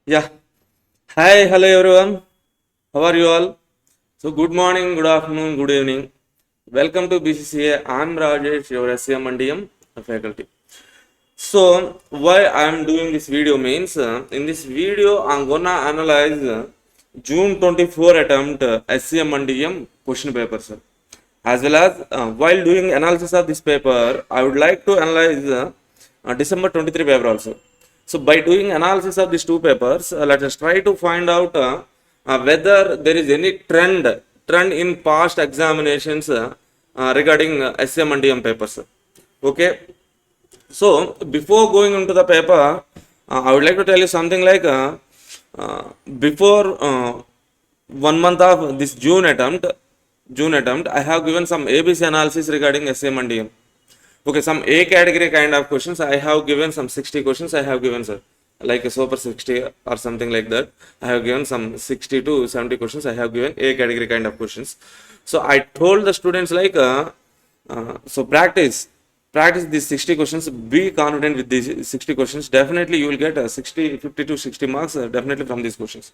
Yeah. Hi, hello everyone. How are you all? So, good morning, good afternoon, good evening. Welcome to Bcca. I'm Rajesh, your SCM and DM faculty. So, why I'm doing this video means in this video I'm gonna analyze June 24 attempt SCM and DM question paper, sir. As well as while doing analysis of this paper, I would like to analyze December 23 paper also. So by doing analysis of these two papers, let us try to find out whether there is any trend in past examinations regarding SM and DM papers. Okay. So before going into the paper, I would like to tell you something like uh, before 1 month of this June attempt, I have given some ABC analysis regarding SM and DM. Okay, some A category kind of questions. I have given some 60 questions. I have given, sir, like a super 60 or something like that. I have given some 60 to 70 questions. I have given A category kind of questions. So I told the students like, so practice these 60 questions. Be confident with these 60 questions. Definitely you will get 50 to 60 marks definitely from these questions.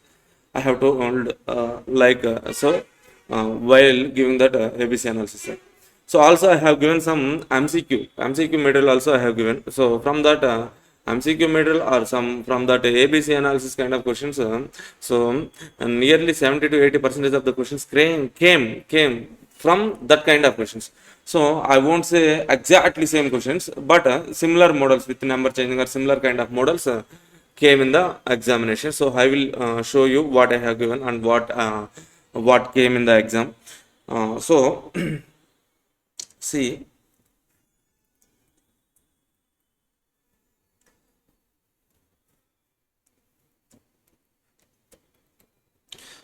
I have told while giving that ABC analysis, sir. So also I have given some MCQ material also I have given. So from that MCQ material or some from that ABC analysis kind of questions, nearly 70 to 80% of the questions came from that kind of questions. So I won't say exactly same questions, but similar models with number changing or similar kind of models came in the examination. So I will show you what I have given and what came in the exam. So see,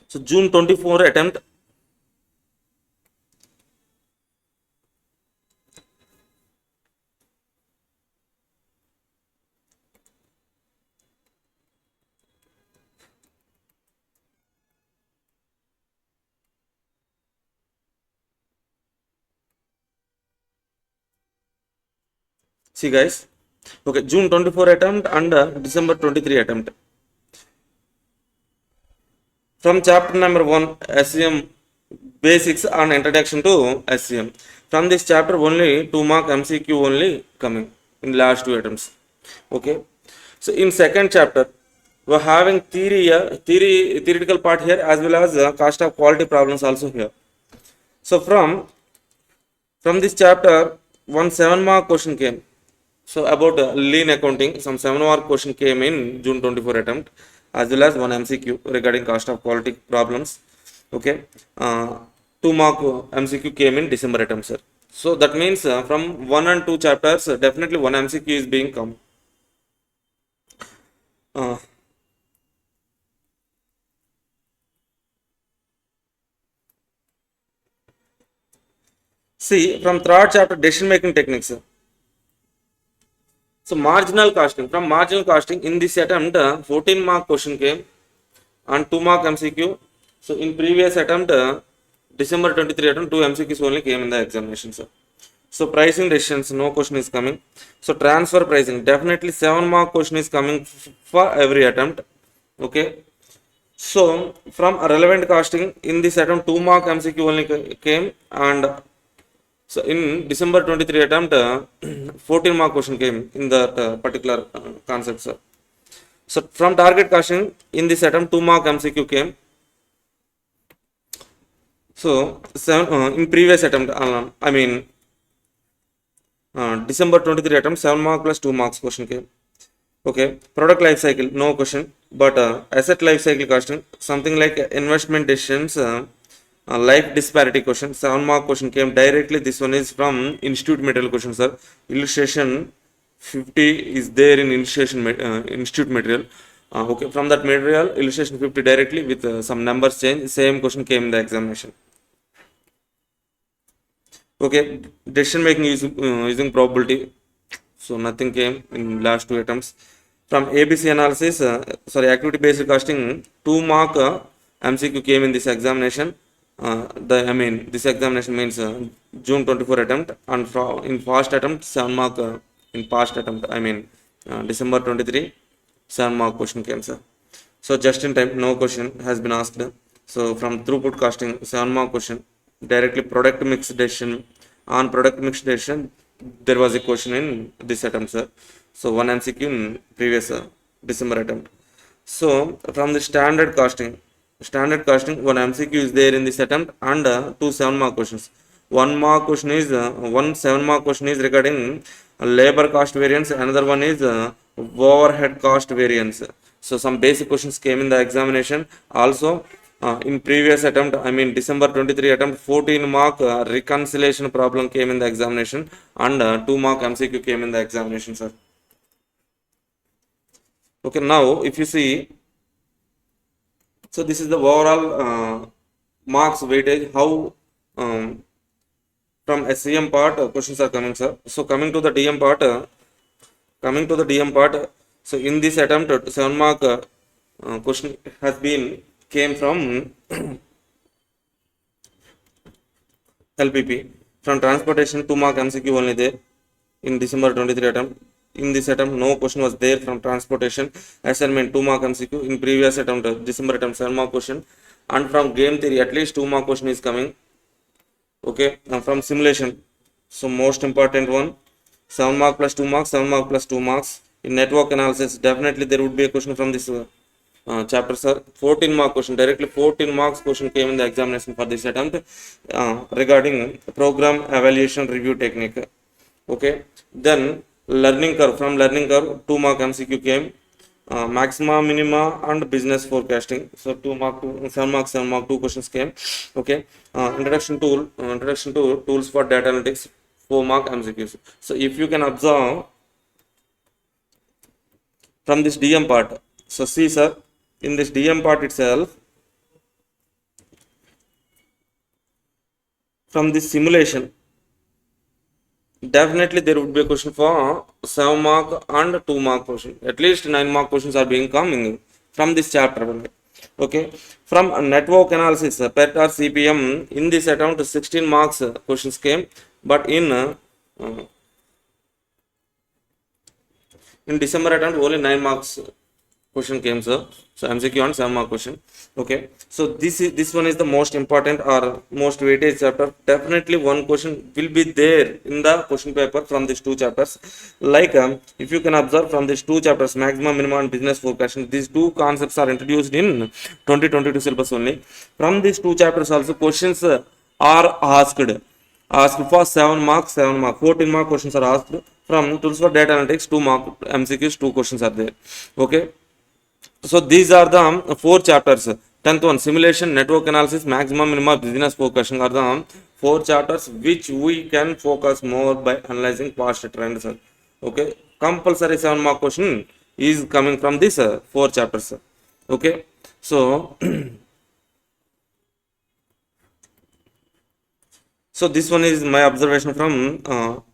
so June 24 attempt. See guys, okay, June 24 attempt and December 23 attempt. From chapter number 1, SCM basics and introduction to SCM. From this chapter only 2 mark MCQ only coming in last two attempts. Okay. So in second chapter, we are having theoretical part here as well as cost of quality problems also here. So from this chapter, one 7 mark question came. So about lean accounting, some 7 mark question came in June 24 attempt, as well as one MCQ regarding cost of quality problems. Okay, 2 mark MCQ came in December attempt, sir. So that means from 1 and 2 chapters, definitely one MCQ is being come. Uh, See from third chapter, decision making techniques. So marginal costing. From marginal costing in this attempt, 14 mark question came and 2 mark MCQ. So in previous attempt, December 23 attempt, 2 MCQs only came in the examination, sir. So pricing decisions, no question is coming. So transfer pricing, definitely 7 mark question is coming for every attempt. Okay. So from a relevant costing in this attempt, 2 mark MCQ only came, and so in December 23 attempt, 14 mark question came in that particular concept, sir. So from target costing in this attempt, 2 mark MCQ came. So in previous attempt, December 23 attempt, 7 mark plus 2 marks question came. Okay, product life cycle, no question, but asset life cycle costing, something like investment decisions, life disparity question, 7 mark question came directly. This one is from institute material question, sir. Illustration 50 is there in institute material. Okay, from that material, illustration 50 directly with some numbers change, same question came in the examination. Okay, decision making is using probability. So nothing came in last two attempts. From ABC analysis, activity based costing, 2 mark MCQ came in this examination. This examination means June 24 attempt, and in past attempt 7 mark in past attempt. December 23, 7 mark question came, sir. So just in time, no question has been asked. So from throughput costing, 7 mark question. Directly product mix decision. On product mix decision, there was a question in this attempt, sir. So one MCQ in previous December attempt. So from the standard costing, one MCQ is there in this attempt and two 7 mark questions. 1 mark question is one 7 mark question is regarding labor cost variance. Another one is overhead cost variance. So some basic questions came in the examination. Also, in previous attempt, I mean December 23 attempt, 14 mark reconciliation problem came in the examination and 2 mark MCQ came in the examination, sir. Okay, now if you see, so this is the overall marks weightage. How from SCM part questions are coming, sir. So coming to the DM part. So in this attempt, 7 mark question has been came from LPP. From transportation, 2 mark MCQ only there in December 23 attempt. In this attempt, no question was there from transportation. Assignment 2 mark MCQ. In previous attempt, December attempt, 7 mark question. And from game theory, at least 2 mark question is coming. Okay, from simulation. So most important one, 7 mark plus 2 marks, 7 mark plus 2 marks. In network analysis, definitely there would be a question from this chapter, sir. 14 mark question, directly 14 marks question came in the examination for this attempt regarding program evaluation review technique. Okay, then learning curve, from learning curve 2 mark MCQ came. Maxima, minima, and business forecasting. So 2 mark, 7 mark, 2 questions came. Okay, introduction to tools for data analytics, 4 mark MCQs. So if you can observe from this DM part, so see, sir, in this DM part itself, from this simulation, definitely there would be a question for 7 mark and 2 mark question. At least 9 mark questions are being coming from this chapter only. Okay, from network analysis, PET or CPM, in this attempt 16 marks questions came, but in December attempt only 9 marks question came, sir. So MCQ and 7 mark question. Okay, so this one is the most important or most weightage chapter. Definitely one question will be there in the question paper from these two chapters. Like if you can observe from these two chapters, maximum, minimum, and business forecasting, these two concepts are introduced in 2022 syllabus only. From these two chapters also questions are asked for 7 marks, 7 mark, 14 mark questions are asked. From tools for data analytics, 2 mark MCQs, 2 questions are there. Okay, so these are the 4 chapters. 10th one, simulation, network analysis, maximum, minimum, business forecasting are the 4 chapters which we can focus more by analyzing past trends. Okay, compulsory 7 mark question is coming from this 4 chapters. Okay, so so this one is my observation from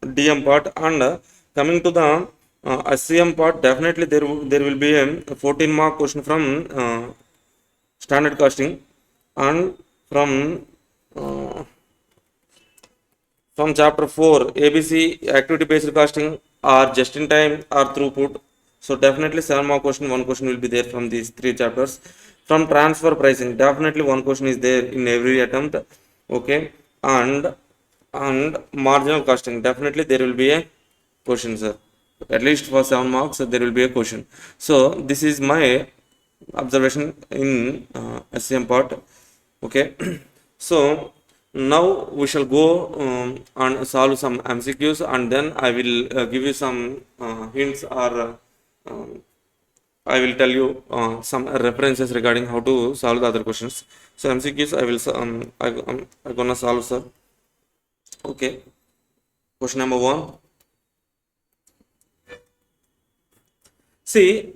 DM part. And coming to the SCM part, definitely there will be a 14 mark question from standard costing, and uh, from chapter 4 ABC activity based costing or just in time or throughput. So definitely 7 mark question, one question will be there from these 3 chapters. From transfer pricing, definitely one question is there in every attempt. Okay, and marginal costing, definitely there will be a question, sir. At least for 7 marks there will be a question. So this is my observation in SCM part. Okay, so now we shall go and solve some MCQs, and then I will give you some hints, or I will tell you some references regarding how to solve the other questions. So MCQs I gonna solve, sir. Okay, question number 1. See,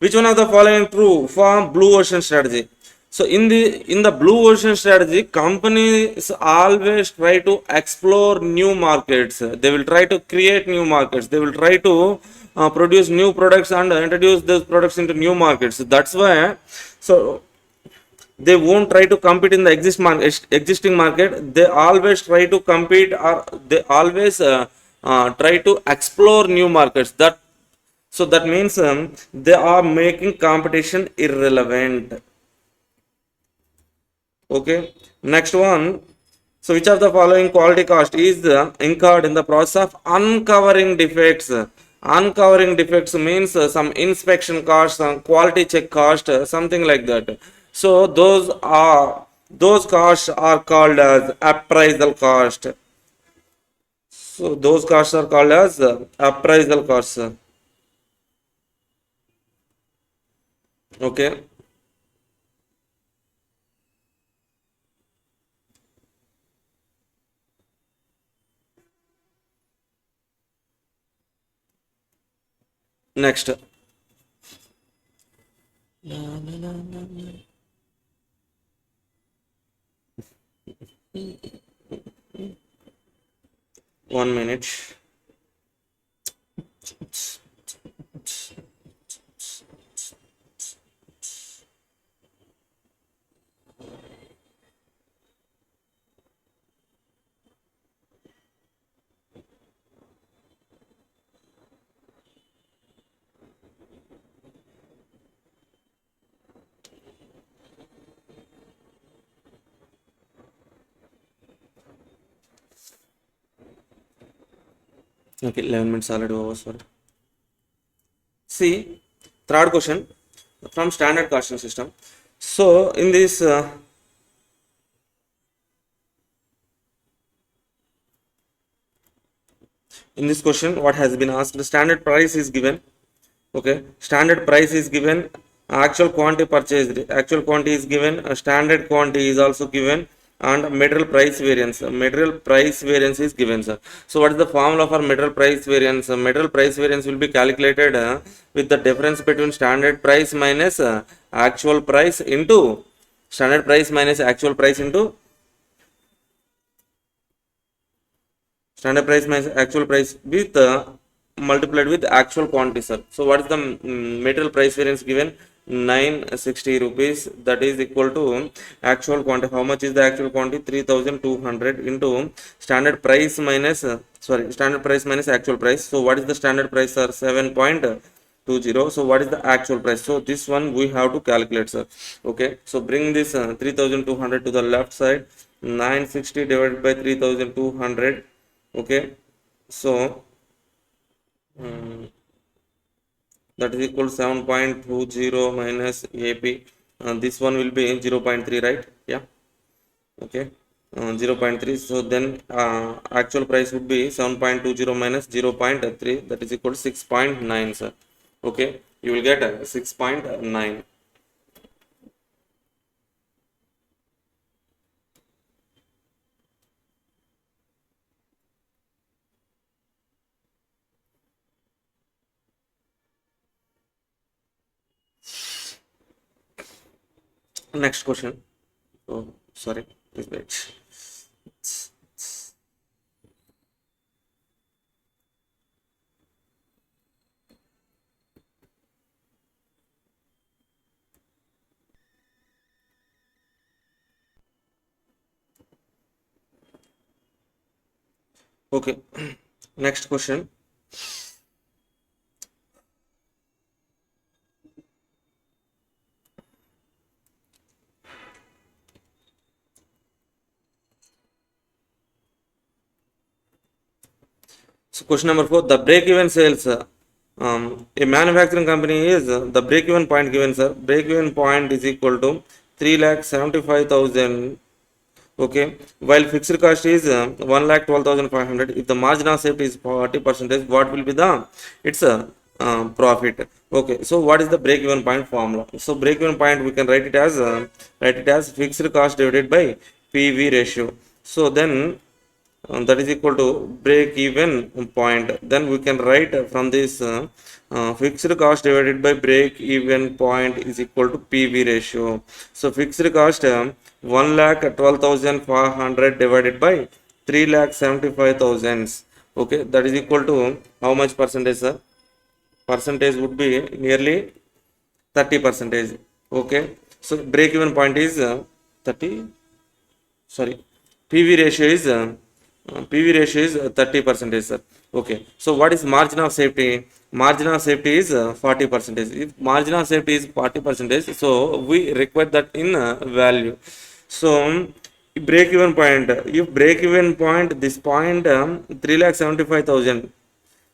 which one of the following true for blue ocean strategy? So in the blue ocean strategy, companies always try to explore new markets. They will try to create new markets. They will try to produce new products and introduce those products into new markets. That's why, so they won't try to compete in the existing market. They always try to compete, or they always try to explore new markets. So that means they are making competition irrelevant. Okay, next one. So which of the following quality cost is incurred in the process of uncovering defects? Uncovering defects means some inspection cost, some quality check cost, something like that. So those costs are called as appraisal cost. So those costs are called as appraisal costs. Okay. Next. 1 minute. Okay, 11 minutes already over. Sorry. See, third question from standard costing system. So in this question, what has been asked? The standard price is given. Okay, standard price is given. Actual quantity purchased. Actual quantity is given. Standard quantity is also given. And material price variance. Material price variance is given, sir. So what is the formula for material price variance? Material price variance will be calculated with the difference between standard price minus actual price into standard price minus actual price into standard price minus actual price with multiplied with actual quantity, sir. So what is the material price variance given? 960 rupees, that is equal to actual quantity. How much is the actual quantity? 3200 into standard price minus standard price minus actual price. So what is the standard price, sir? 7.20. So what is the actual price? So this one we have to calculate, sir. Okay, so bring this 3200 to the left side. 960 divided by 3200. Okay, so um, that is equal to 7.20 minus AP. This one will be 0.3, right? Yeah. Okay. 0.3. So then actual price would be 7.20 minus 0.3. That is equal to 6.9, sir. Okay. You will get 6.9. Next question. Oh, sorry. Please wait. Okay. Next question. So question number 4, the break-even sales. A manufacturing company is the break-even point given, sir. Break-even point is equal to 3,75,000. Okay, while fixed cost is 1,12,500. If the margin of safety is 40%, what will be the it's a profit. Okay, so what is the break-even point formula? So break-even point we can write it as fixed cost divided by PV ratio. So then that is equal to break even point. Then we can write from this fixed cost divided by break even point is equal to PV ratio. So fixed cost 1,12,500 divided by 3,75,000. Okay, that is equal to how much percentage, sir? Percentage would be nearly 30 percentage. Okay, so break even point is 30. Sorry, PV ratio is PV ratio is 30 percentage, sir. Okay, so what is margin of safety? margin of safety is 40 percentage. If margin of safety is 40 percentage, so we require that in value. So break even point, if break even point, this point 3,75,000.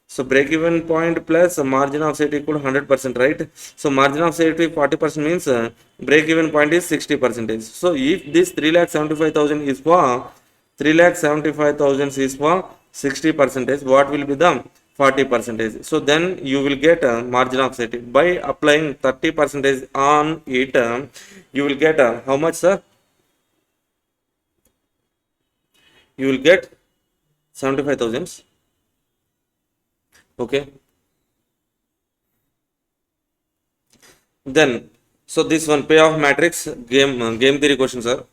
So break even point plus margin of safety equal to 100%, right? So margin of safety 40% means break even point is 60 percentage. So if this 3,75,000 is for 3,75,000 is for 60 percentage, what will be the 40 percentage? So then you will get a margin of safety by applying 30 percentage on it. You will get how much, sir? You will get 75,000. Okay. Then, so this one payoff matrix game theory questions are.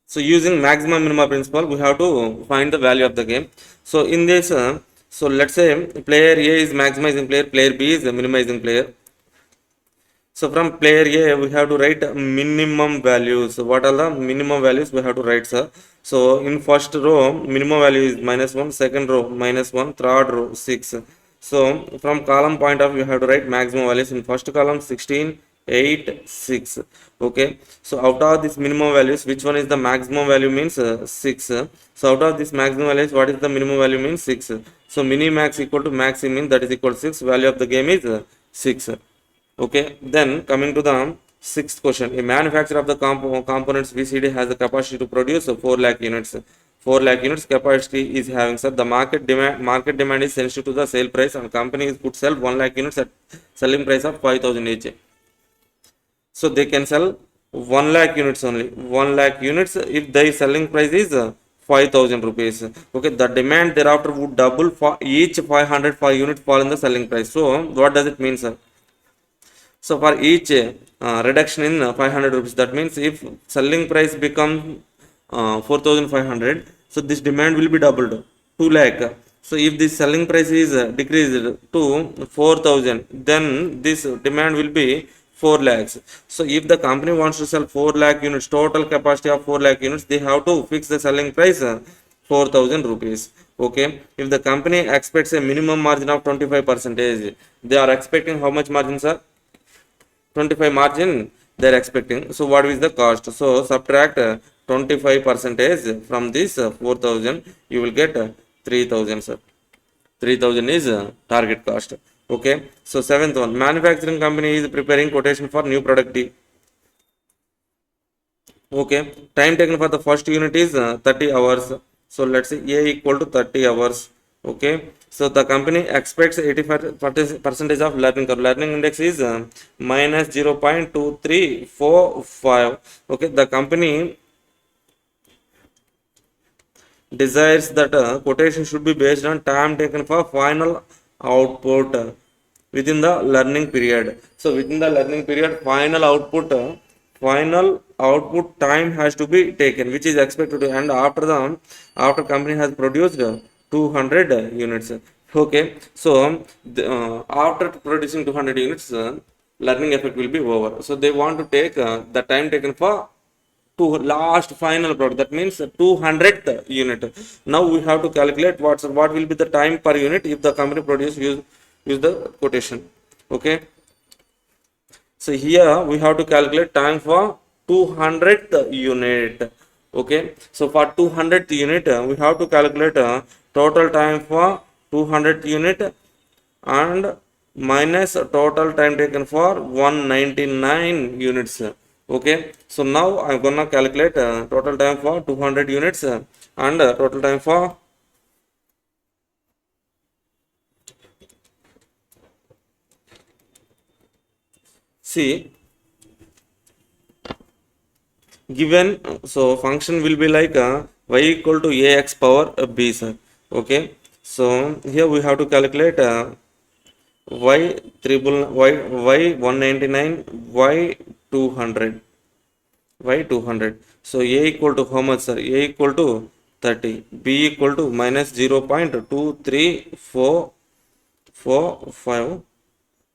So using maximum minimum principle, we have to find the value of the game. So in this, so let's say player A is maximizing player, player B is minimizing player. So from player A, we have to write minimum values. So what are the minimum values we have to write, sir? So in first row, minimum value is -1, second row -1, third row 6. So from column point of view, you have to write maximum values. In first column 16, 8, 6. Okay. So out of these minimum values, which one is the maximum value means 6. So out of this maximum values, what is the minimum value means 6. So mini max equal to maxi mean, that is equal to 6. Value of the game is 6. Okay, then coming to the sixth question. A manufacturer of the components VCD has the capacity to produce 4 lakh units. 4 lakh units capacity is having, sir. The market demand is sensitive to the sale price, and companies could sell 1 lakh units at selling price of 5,000 each. So they can sell 1 lakh units only. 1 lakh units if the selling price is 5,000 rupees. Okay, the demand thereafter would double for each 500 for unit fall in the selling price. So what does it mean, sir? So for each reduction in 500 rupees, that means if selling price become 4,500, so this demand will be doubled, 2 lakh. So if this selling price is decreased to 4,000, then this demand will be 4 lakhs. So if the company wants to sell 4 lakh units, total capacity of 4 lakh units, they have to fix the selling price 4,000 rupees. Okay, if the company expects a minimum margin of 25 percentage, they are expecting how much margin, sir? 25 margin they are expecting. So what is the cost? So subtract 25 percentage from this 4,000, you will get 3,000, sir. 3,000 is target cost. Okay. So seventh one, manufacturing company is preparing quotation for new product D. Okay, time taken for the first unit is 30 hours. So let's say A equal to 30 hours. Okay, so the company expects 85% of learning curve. Learning index is minus 0.2345. Okay, the company desires that quotation should be based on time taken for final output within the learning period. So within the learning period, final output time has to be taken, which is expected to, and after company has produced 200 units. Okay, so after producing 200 units, learning effect will be over. So they want to take the time taken for to last final product, that means 200th unit. Now we have to calculate what will be the time per unit if the company use the quotation. Okay, so here we have to calculate time for 200th unit. Okay, so for 200th unit we have to calculate total time for 200th unit and minus total time taken for 199 units. Okay, so now I'm gonna calculate total time for 200 units and total time for see given. So function will be like y equal to ax power b, sir. Okay, so here we have to calculate y triple y 199 y 200 y 200. So a equal to how much, sir? A equal to 30, b equal to minus 0.23445.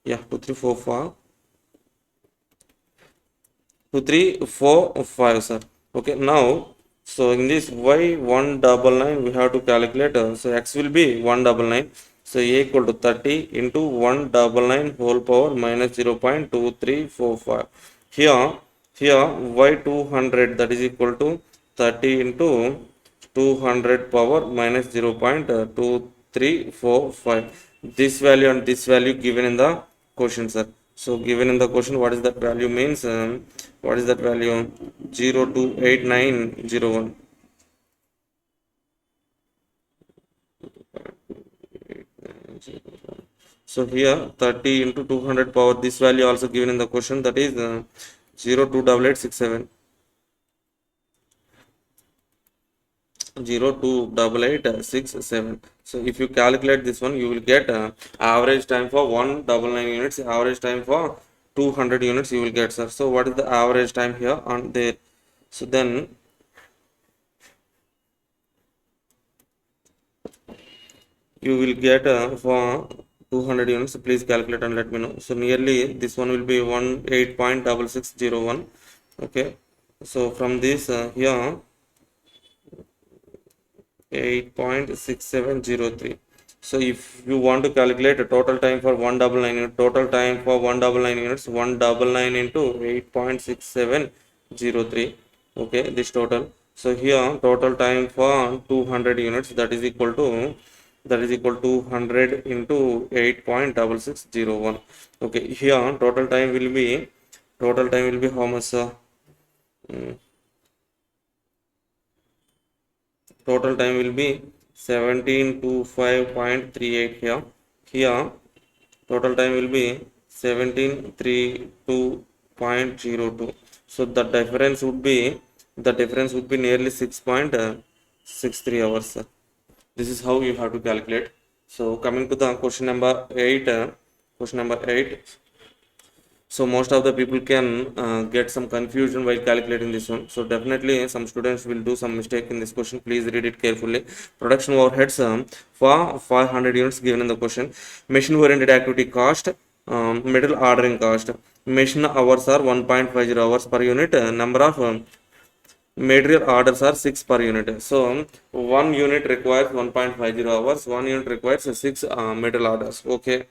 Yeah, 2345, sir. Okay, now so in this y 199 we have to calculate, so x will be 199. So A equal to 30 into 199 whole power minus 0.2345. Here y 200 that is equal to 30 into 200 power minus 0.2345. This value and this value given in the question, sir. So given in the question, what is that value means? What is that value? 028901. So here 30 into 200 power, this value also given in the question, that is 028867. 028867. So if you calculate this one, you will get average time for 199 units, average time for 200 units you will get, sir. So what is the average time here on there? So then you will get for 200 units. Please calculate and let me know. So nearly this one will be 18.6601. Okay. So from this here 8.6703. So if you want to calculate a total time for 199 unit, total time for 199 units, 199 into 8.6703. Okay, this total. So here total time for 200 units, that is equal to 100 into 8.6601. Okay, here total time will be how much? Mm, Total time will be 1725.38 here. Here total time will be 1732.02. So the difference would be nearly 6.63 hours. This is how you have to calculate. So coming to the question number 8. Question number 8. So most of the people can get some confusion while calculating this one. So definitely some students will do some mistake in this question. Please read it carefully. Production overheads for 500 units given in the question. Machine oriented activity cost, middle ordering cost. Machine hours are 1.50 hours per unit. Number of material orders are 6 per unit. So 1 unit requires 1.50 hours. 1 unit requires 6 material orders. Okay.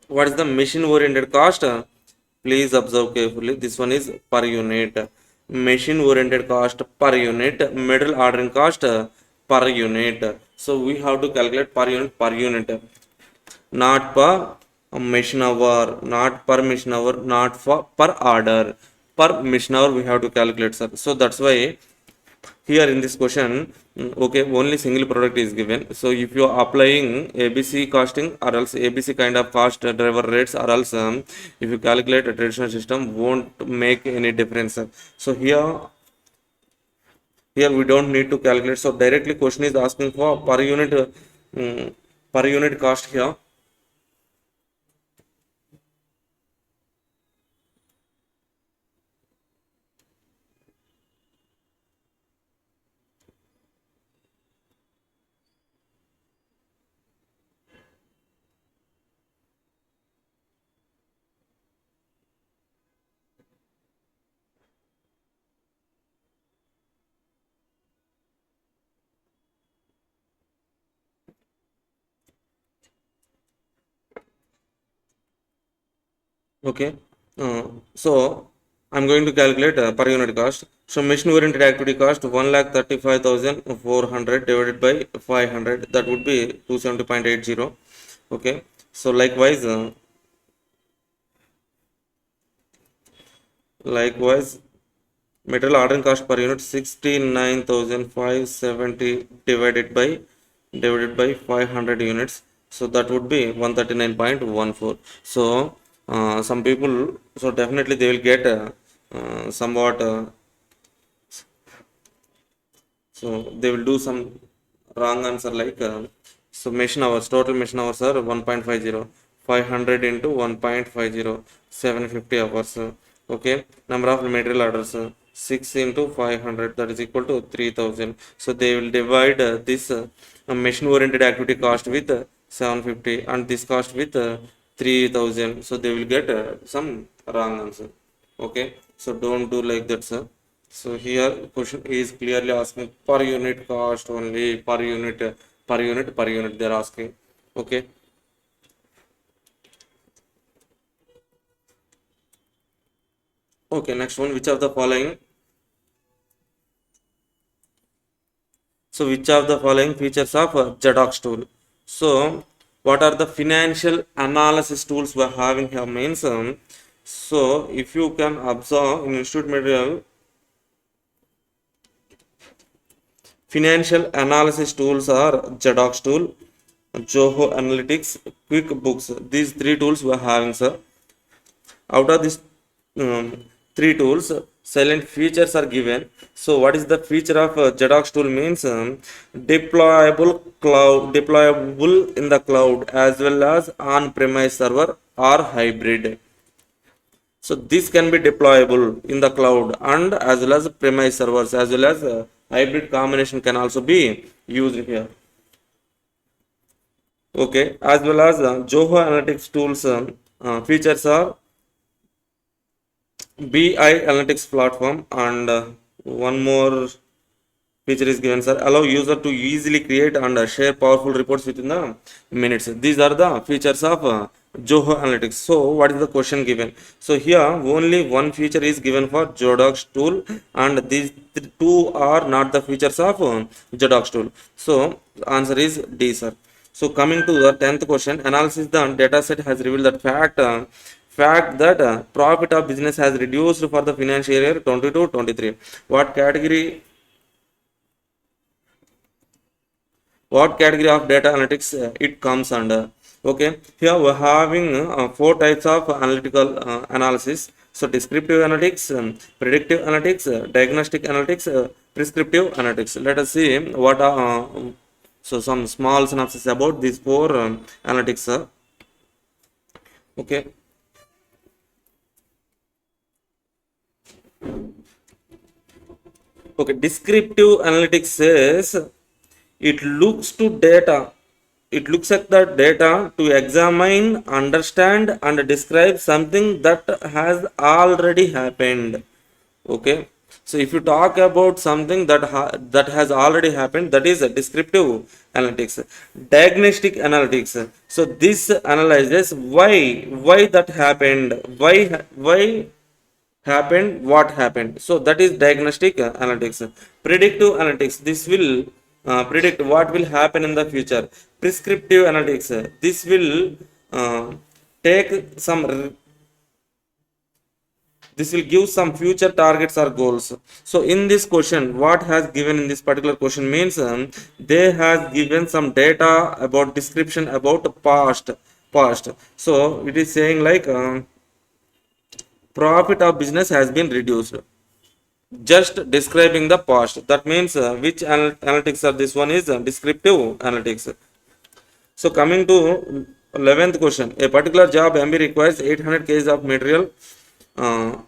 What is the machine oriented cost? Please observe carefully. This one is per unit. Machine oriented cost per unit. Middle ordering cost per unit. So we have to calculate per unit, not per machine hour, not per machine hour, not for per order. Per machine hour we have to calculate, sir. So that's why here in this question, okay, only single product is given. So if you are applying ABC costing or else ABC kind of cost driver rates, or else if you calculate a traditional system, won't make any difference. So here we don't need to calculate. So directly question is asking for um, per unit cost here. Okay. So I'm going to calculate per unit cost. So machine oriented activity cost 1,35,400 divided by 500. That would be 270.80. Okay. So likewise, material ordering cost per unit 69,570 divided by 500 units. So that would be 139.14. So some people, so definitely they will get somewhat, so they will do some wrong answer, like so machine hours, total machine hours are 1.50, 500 into 1.50, 750 hours. Okay, number of material orders 6 into 500, that is equal to 3000. So they will divide this machine oriented activity cost with 750 and this cost with 3000. So they will get some wrong answer. Okay, so don't do like that, sir. So here question is clearly asking per unit cost only, per unit they're asking. Okay. Okay, next one, which of the following? So which of the following features of Jedox tool? So what are the financial analysis tools we're having here means, so if you can observe in institute material, financial analysis tools are Jedox tool, Joho Analytics, QuickBooks. These three tools we're having, sir. Out of these three tools, silent features are given. So what is the feature of Jedox tool means, deployable in the cloud as well as on-premise server or hybrid. So this can be deployable in the cloud and as well as premise servers, as well as hybrid combination can also be used here. Okay, as well as Joho Analytics tools features are BI Analytics platform, and one more feature is given, sir. Allow user to easily create and share powerful reports within the minutes. These are the features of Joho Analytics. So what is the question given? So here only one feature is given for Jodox tool, and these two are not the features of Jodox tool. So answer is D, sir. So coming to the 10th question, analysis the data set has revealed that fact that profit of business has reduced for the financial year 22-23. What category of data analytics it comes under? Okay, here we're having four types of analytical analysis. So descriptive analytics, predictive analytics, diagnostic analytics, prescriptive analytics. Let us see what are so some small synopsis about these four analytics. Okay. Okay, descriptive analytics says it looks to data. It looks at the data to examine, understand, and describe something that has already happened. Okay, so if you talk about something that has already happened, that is a descriptive analytics. Diagnostic analytics, so this analyzes why that happened, why happened, what happened. So that is diagnostic analytics. Predictive analytics, this will predict what will happen in the future. Prescriptive analytics, this will uh, take some this will give some future targets or goals. So in this question, what has given in this particular question means, they has given some data about description about past. So it is saying like, profit of business has been reduced, just describing the past. That means which analytics are this one is descriptive analytics. So coming to 11th question, a particular job MB requires 800 kgs of material, uh,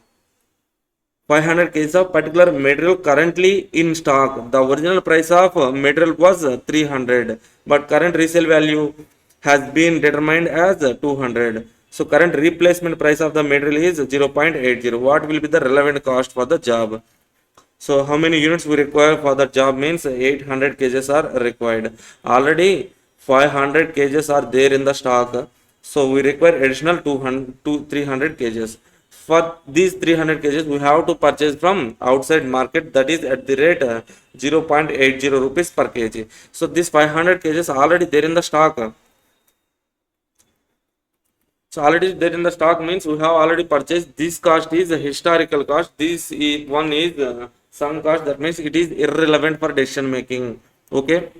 500 kgs of particular material currently in stock. The original price of material was 300, but current resale value has been determined as 200. So current replacement price of the material is 0.80. What will be the relevant cost for the job? So how many units we require for that job means 800 kgs are required. Already 500 kgs are there in the stock. So we require additional 200 to 300 kgs. For these 300 kgs we have to purchase from outside market, that is at the rate 0.80 rupees per kg. So this 500 kgs already there in the stock. So already there in the stock means we have already purchased. This cost is a historical cost. One is some cost. That means it is irrelevant for decision making. Okay.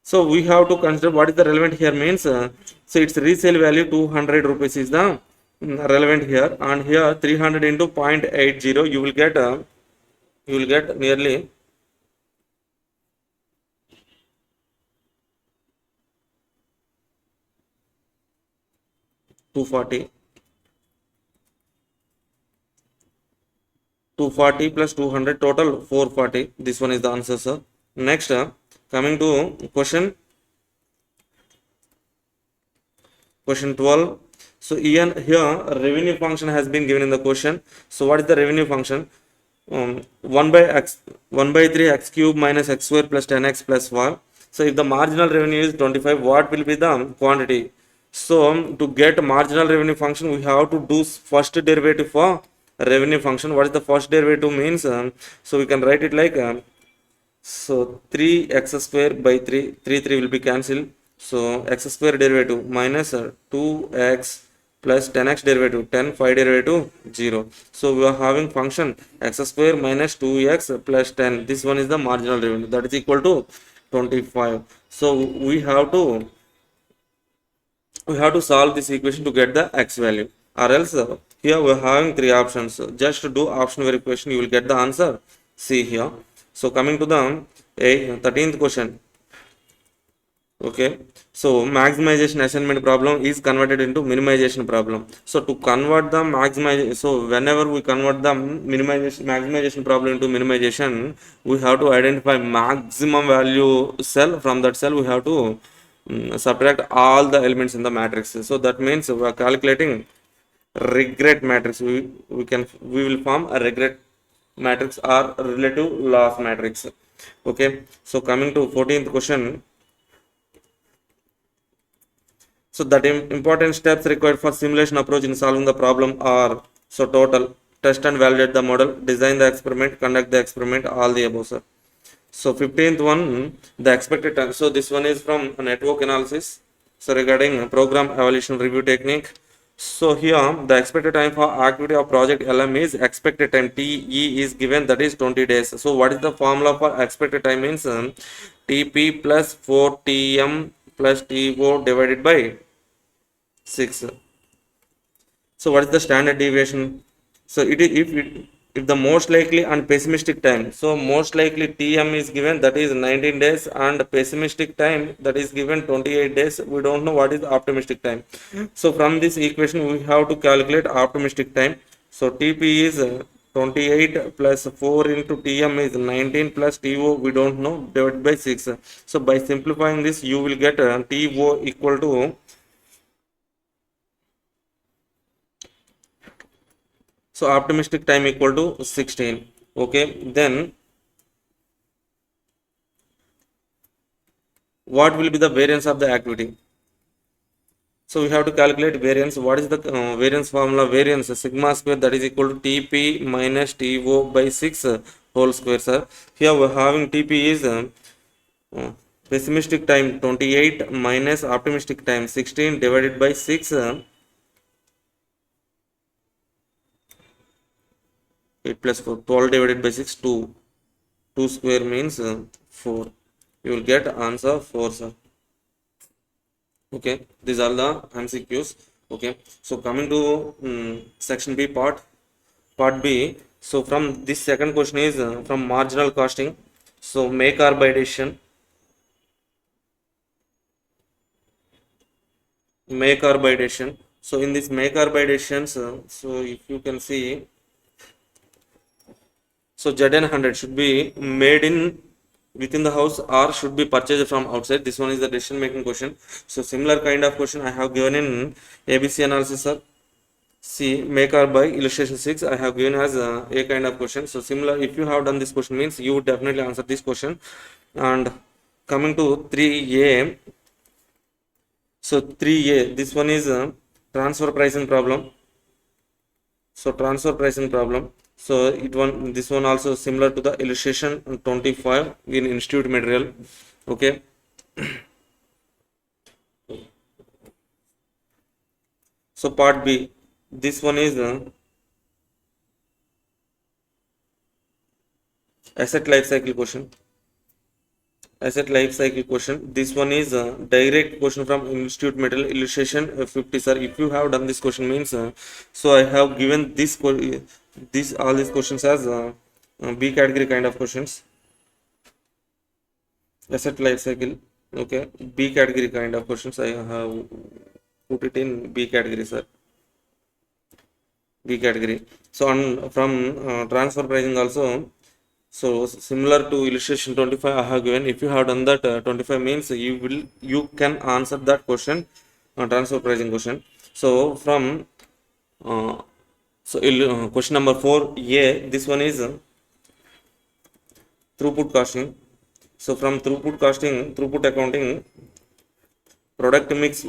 So we have to consider what is the relevant here means. So its resale value 200 rupees is the relevant here, and here 300 into 0.80 you will get nearly 240. 240 plus 200 total 440. This one is the answer, sir. Next, coming to question 12. So here revenue function has been given in the question. So what is the revenue function? 1 by x 1 by 3 x cube minus x square plus 10x plus 1. So if the marginal revenue is 25, what will be the quantity? So to get marginal revenue function, we have to do first derivative for revenue function. What is the first derivative means? So we can write it like so 3x square by 3 will be cancelled. So x square derivative minus 2x plus 10x derivative 10 5 derivative 0. So we are having function x square minus 2x plus 10. This one is the marginal revenue, that is equal to 25. So we have to solve this equation to get the x value, or else here we are having three options. Just to do option verification, you will get the answer C here. So coming to the 13th question. Okay, so maximization assignment problem is converted into minimization problem. So to convert the maximization, so whenever we convert the maximization problem into minimization, we have to identify maximum value cell. From that cell we have to subtract all the elements in the matrix. So that means we are calculating regret matrix. We will form a regret matrix or relative loss matrix. Okay, so coming to 14th question. So that important steps required for simulation approach in solving the problem are, so total: test and validate the model, design the experiment, conduct the experiment, all the above, sir. So 15th one, the expected time. So this one is from a network analysis. So regarding program evaluation review technique. So here the expected time for activity of project LM is expected time TE is given, that is 20 days. So what is the formula for expected time? Means TP plus 4TM plus TO divided by 6. So what is the standard deviation? So it is if the most likely and pessimistic time. So most likely TM is given, that is 19 days, and pessimistic time, that is given 28 days. We don't know what is optimistic time. So from this equation we have to calculate optimistic time. So TP is 28 plus 4 into TM is 19 plus TO we don't know, divided by 6. So by simplifying this, you will get TO equal to, so optimistic time equal to 16. Okay, then what will be the variance of the activity? So we have to calculate variance. What is the variance formula? Variance sigma square, that is equal to TP minus TO by 6 whole square, sir. Here we are having TP is pessimistic time 28 minus optimistic time 16 divided by 6. 8 plus 4, 12 divided by 6, 2. 2 square means 4. You will get answer 4, sir. Okay, these are the MCQs. Okay, so coming to section B, part B. So from this second question is from marginal costing. So make or buy decision. Make or buy decision. So in this make or buy decisions, so if you can see, so ZN100 should be made in within the house or should be purchased from outside. This one is the decision making question. So similar kind of question I have given in ABC analysis, sir. See, make or buy illustration 6 I have given as a kind of question. So similar, if you have done this question, means you would definitely answer this question. And coming to 3A. So 3A, this one is transfer pricing problem. So transfer pricing problem. So this one also similar to the illustration 25 in institute material. Okay. So part B, this one is asset life cycle question. Asset life cycle question. This one is direct question from institute material illustration 50, sir. If you have done this question, means so I have given all these questions as B category kind of questions. Asset life cycle. Okay, B category kind of questions I have put it in B category, sir. B category. So on from transfer pricing also. So similar to illustration 25 I have given. If you have done that 25, means you can answer that question, transfer pricing question. So from question number 4A, this one is throughput costing. So from throughput accounting, product mix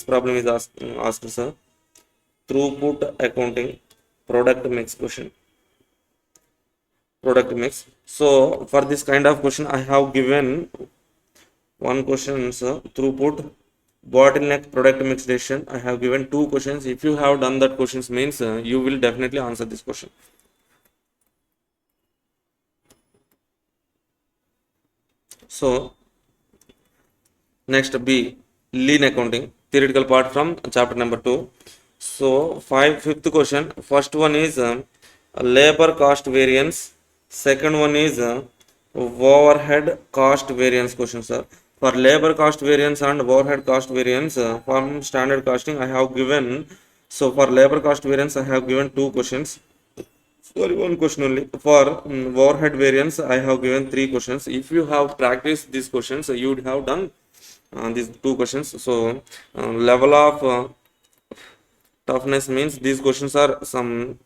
problem is asked, sir. Throughput accounting, product mix question, product mix. So for this kind of question, I have given one question, sir. Throughput, bottleneck, product mix decision. I have given two questions. If you have done that questions means you will definitely answer this question. So next B, lean accounting, theoretical part from chapter number 2. So fifth question. First one is labor cost variance. Second one is overhead cost variance question, sir. For labor cost variance and overhead cost variance from standard costing, I have given. So for labor cost variance, I have given two questions. Sorry, one question only. For overhead variance, I have given three questions. If you have practiced these questions, you would have done these two questions. So level of toughness means these questions are some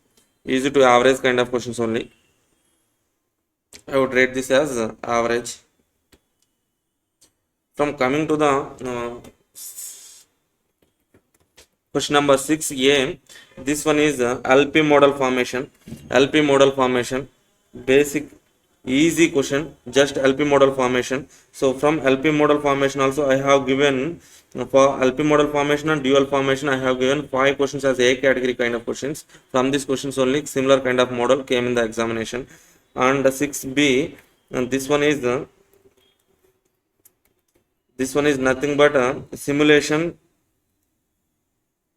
easy to average kind of questions only. I would rate this as average. From coming to the question number 6A, this one is LP model formation. LP model formation, basic easy question, just LP model formation. So from LP model formation also I have given for LP model formation and dual formation I have given 5 questions as A category kind of questions. From these questions only similar kind of model came in the examination. And 6B, and this one is nothing but simulation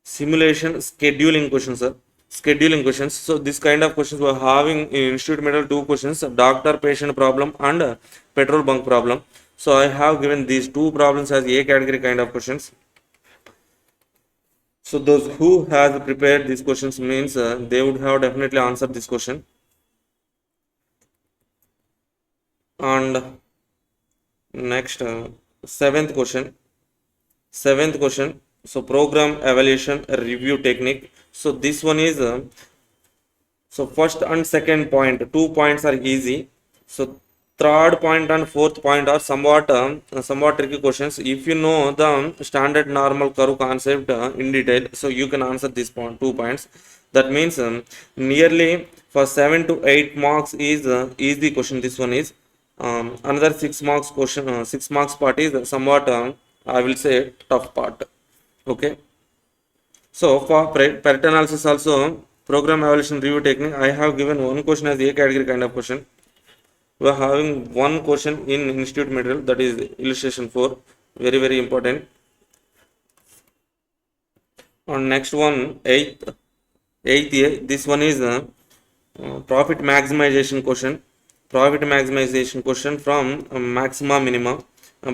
scheduling questions, sir. Scheduling questions. So this kind of questions we are having in institute middle two questions, doctor patient problem and petrol bunk problem. So I have given these two problems as A category kind of questions. So those who has prepared these questions means they would have definitely answered this question. And next seventh question. So program evaluation review technique. So this one is so first and second point, 2 points are easy. So third point and fourth point are somewhat tricky questions. If you know the standard normal curve concept in detail, so you can answer this 2 points. That means nearly for 7 to 8 marks is easy question. This one is another 6 marks question. 6 marks part is somewhat I will say tough part. Okay. So for Pareto analysis also, program evaluation review technique, I have given one question as A category kind of question. We are having one question in institute material, that is illustration 4, very very important. On next one, eighth A, this one is profit maximization question. Profit maximization question from maxima minima.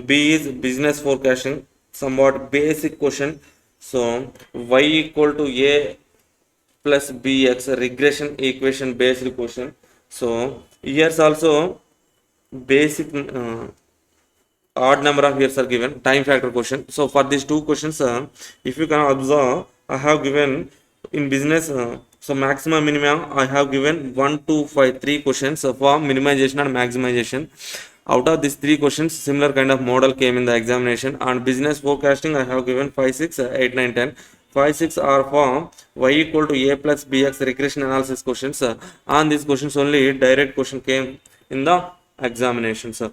B is business forecasting, somewhat basic question. So y equal to a plus bx, regression equation based question. So here's also basic odd number of years are given, time factor question. So for these two questions, if you can observe, I have given in business so maximum minimum I have given 1 2 5 3 questions for minimization and maximization. Out of these 3 questions, similar kind of model came in the examination. On business forecasting, I have given 5 6 8 9 10. 5 6 are for y equal to a plus bx regression analysis questions. On these questions only direct question came in the examination, sir.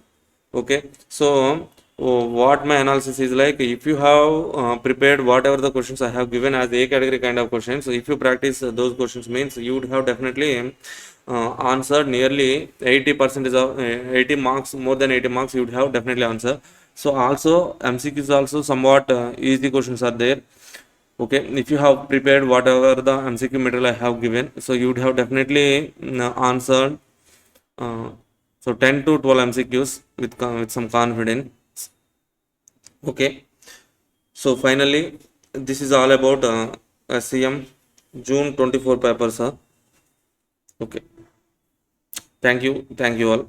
Okay, so what my analysis is like, if you have prepared whatever the questions I have given as A category kind of questions, so if you practice those questions means you would have definitely answered nearly 80% of 80 marks, more than 80 marks you would have definitely answered. So also MCQs also somewhat easy questions are there. Okay, if you have prepared whatever the MCQ material I have given, so you would have definitely answered so 10 to 12 MCQs with some confidence. Okay, so finally this is all about SCM June 24 paper, sir. Okay, thank you all.